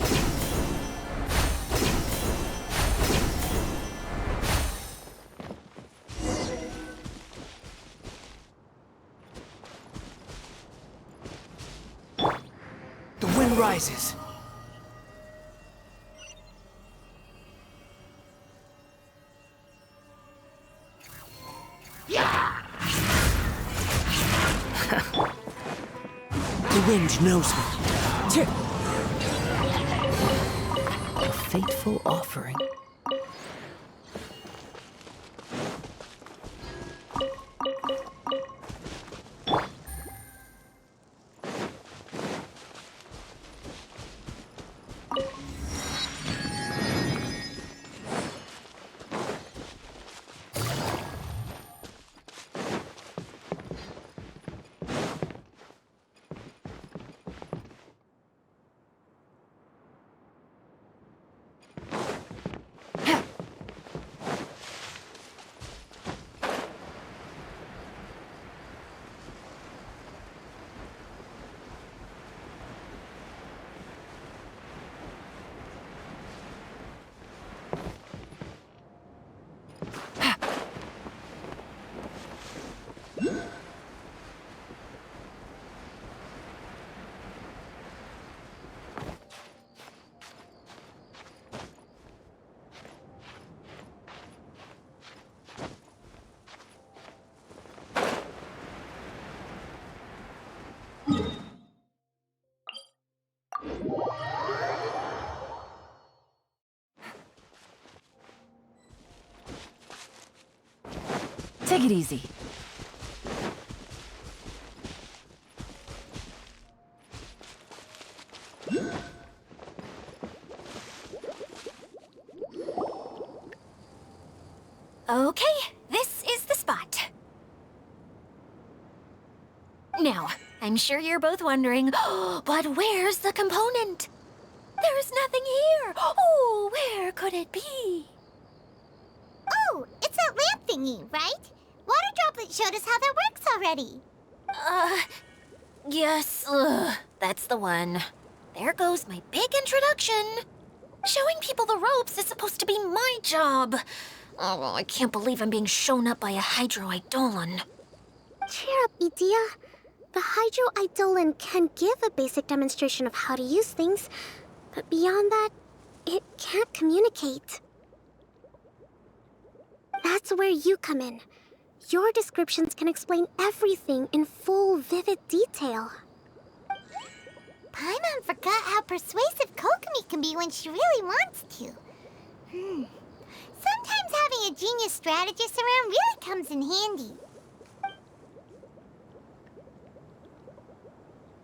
The wind rises. The wind knows me. A fateful offering. Take it easy. Okay, this is the spot. Now, I'm sure you're both wondering, but where's the component? There's nothing here. Oh, where could it be? Oh, it's that lamp thingy, right? Water Droplet showed us how that works already. Yes, that's the one. There goes my big introduction. Showing people the ropes is supposed to be my job. Oh, I can't believe I'm being shown up by a Hydro Eidolon. Cheer up, Idyia. The Hydro Eidolon can give a basic demonstration of how to use things, but beyond that, it can't communicate. That's where you come in. Your descriptions can explain everything in full, vivid detail. Paimon forgot how persuasive Kokomi can be when she really wants to. Sometimes having a genius strategist around really comes in handy.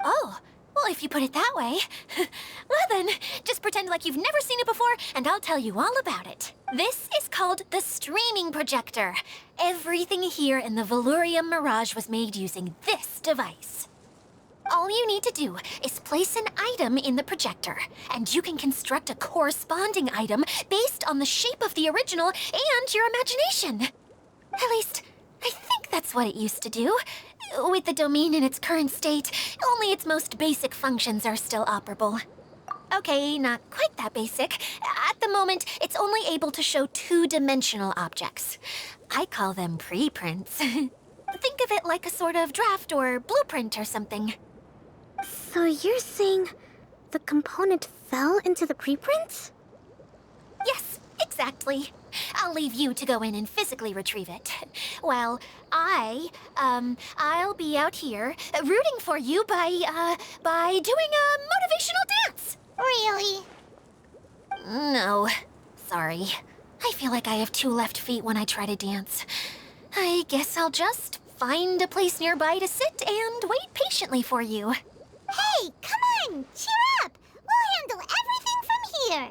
Oh, well, if you put it that way. Well then, just pretend like you've never seen it before, and I'll tell you all about it. This is called the streaming projector. Everything here in the Valurium Mirage was made using this device. All you need to do is place an item in the projector, and you can construct a corresponding item based on the shape of the original and your imagination. At least, I think that's what it used to do. With the domain in its current state, only its most basic functions are still operable. Okay, not quite that basic. At the moment, it's only able to show two-dimensional objects. I call them preprints. Think of it like a sort of draft or blueprint or something. So you're saying the component fell into the preprints? Yes, exactly. I'll leave you to go in and physically retrieve it. Well, I'll be out here rooting for you by doing a motivational dance. Really? No, sorry. I feel like I have 2 left feet when I try to dance. I guess I'll just find a place nearby to sit and wait patiently for you. Hey, come on! Cheer up! We'll handle everything from here!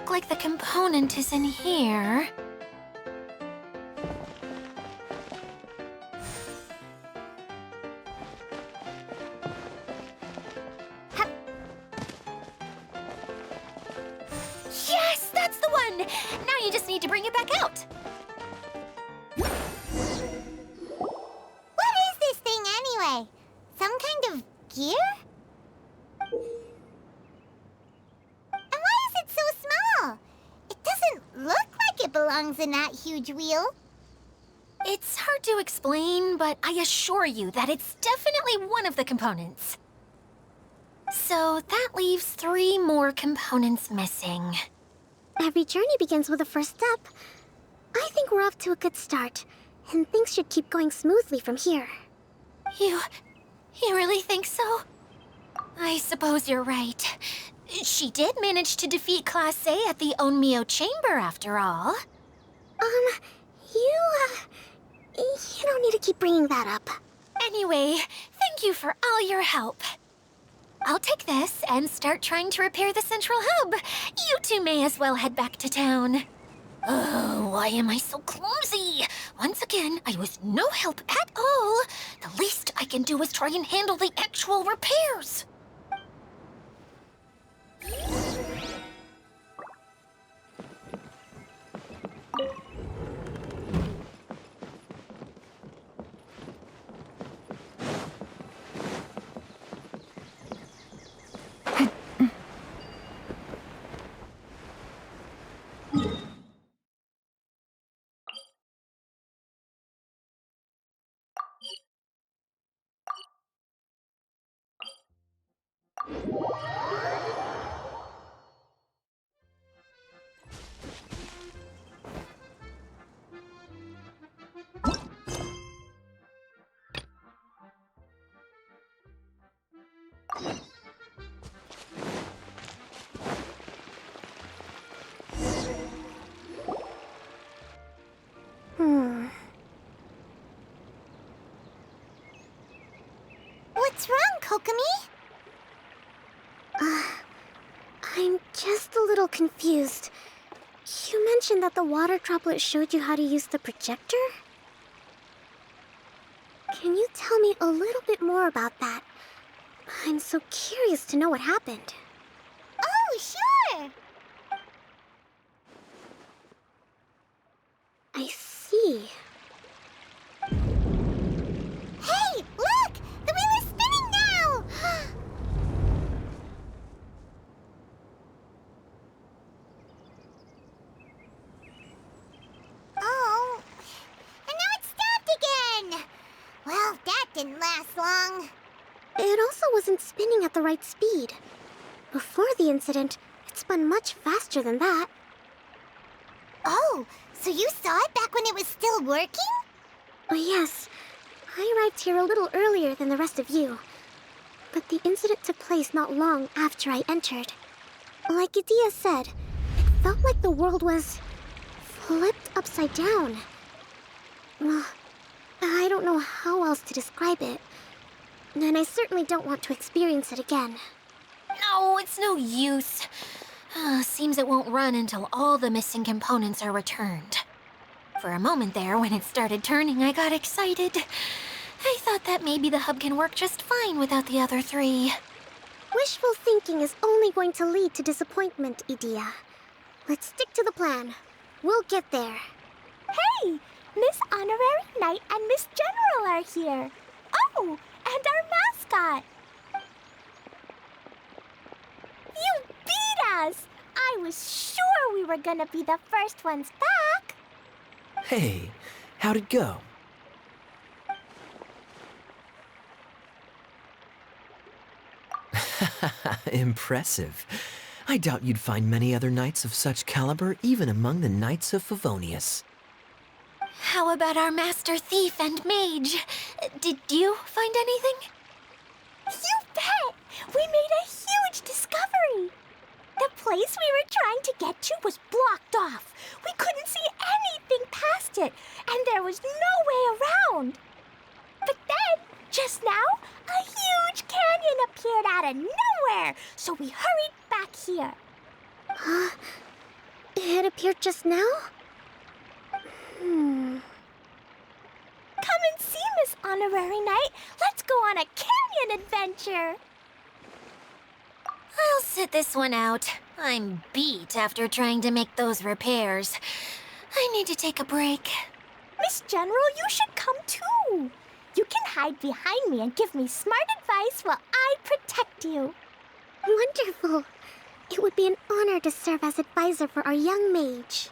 look like the component is in here. Yes, that's the one! Now you just need to bring it back out. What is this thing anyway? Some kind of gear? And why is it so small? It doesn't look like it belongs in that huge wheel. It's hard to explain, but I assure you that it's definitely one of the components. So that leaves 3 more components missing. Every journey begins with a first step. I think we're off to a good start, and things should keep going smoothly from here. You really think so? I suppose you're right. She did manage to defeat Class A at the Onmyo Chamber, after all. You don't need to keep bringing that up. Anyway, thank you for all your help. I'll take this and start trying to repair the central hub. You two may as well head back to town. Oh, why am I so clumsy? Once again, I was no help at all. The least I can do is try and handle the actual repairs. What's wrong, Kokomi? I'm just a little confused. You mentioned that the water droplet showed you how to use the projector? Can you tell me a little bit more about that? I'm so curious to know what happened. Oh, sure! I see. Hey, look! The wheel is spinning now! Oh, and now it's stopped again! Well, that didn't last long. It also wasn't spinning at the right speed. Before the incident, it spun much faster than that. Oh, so you saw it back when it was still working? Oh, yes. I arrived here a little earlier than the rest of you. But the incident took place not long after I entered. Like Idyia said, it felt like the world was flipped upside down. Well, I don't know how else to describe it. And I certainly don't want to experience it again. No, it's no use. Seems it won't run until all the missing components are returned. For a moment there, when it started turning, I got excited. I thought that maybe the hub can work just fine without the other 3. Wishful thinking is only going to lead to disappointment, Idyia. Let's stick to the plan. We'll get there. Hey! Miss Honorary Knight and Miss General are here. Oh, and our mascot. You beat us! I was sure we were gonna be the first ones back. Hey, how'd it go? Impressive. I doubt you'd find many other knights of such caliber even among the Knights of Favonius. How about our master thief and mage? Did you find anything? You bet! We made a huge discovery. The place we were trying to get to was blocked off. We couldn't see anything past it, and there was no way around. But then, just now, a huge canyon appeared out of nowhere, so we hurried back here. It appeared just now? Come and see, Miss Honorary Knight. Let's go on a canyon adventure. I'll sit this one out. I'm beat after trying to make those repairs. I need to take a break. Miss General, you should come too. You can hide behind me and give me smart advice while I protect you. Wonderful. It would be an honor to serve as advisor for our young mage.